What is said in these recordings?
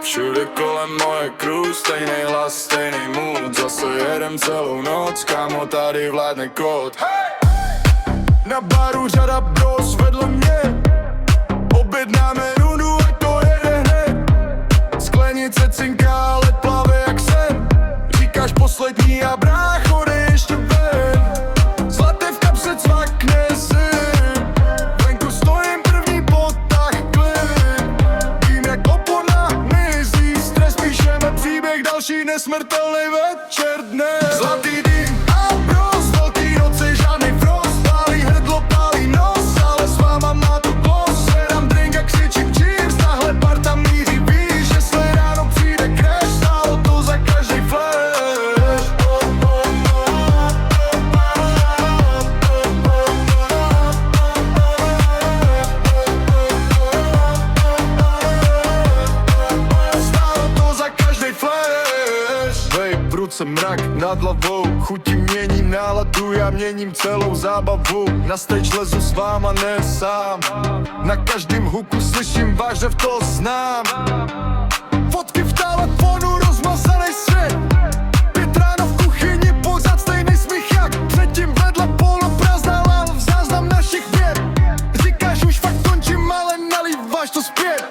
Všude kolem moje crew, stejnej hlas, stejnej mood. Zase jedem celou noc, kámo, tady vládne kód. Na baru řada bros vedle mě, objednáme rundu, ať to jede hned. Sklenice cinká, ale plave jak sen. Říkáš poslední a brácho, jde ještě ven. Zlaté v kapse cvakne zim, venku stojím první potah klid. Vím jak opona mizí, stres píšeme příběh, další nesmrtelný večer dnes. Zlatý dým a bros, velký noci, žádnej frost. Pálí hrdlo, pálí nos, ale s váma má to gloss. Zvedám drink a křičím cheers, tahle parta míří, víš, jestli ráno přijde crash, stálo to za každej flash. Stálo to za každej flash. Vape, v ruce mrak nad hlavou, chutí měním náladu, já měním celou zábavu. Na stage lezu s váma, ne sám. Na každém huku slyším váš řev, to znám. Fotky v telefonu, rozmazanej svět. 5 ráno v kuchyni, pořád stejnej smích jak předtím. Vedle poloprázdná láva, v záznam našich věd. Říkáš už fakt končím, ale nalíváš to zpět.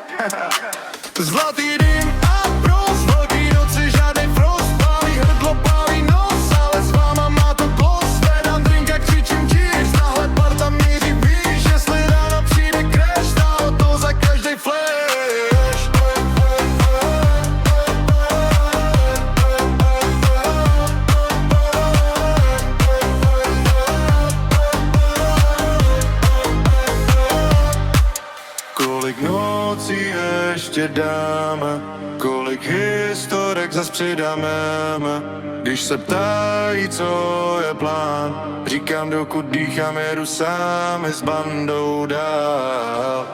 Zlatý dým a bros, velký noci, žádnej frost. Pálí hrdlo, pálí nos, ale s váma má to gloss. Zvedám drink a křičím cheers, tahle parta míří, víš, jestli ráno přijde crash, stálo to za každej flash. Kolik nocí ještě dáme, kolik historek zas přidáme. Když se ptají, co je plán, říkám, dokud dýchám, jedu sám i s bandou dál.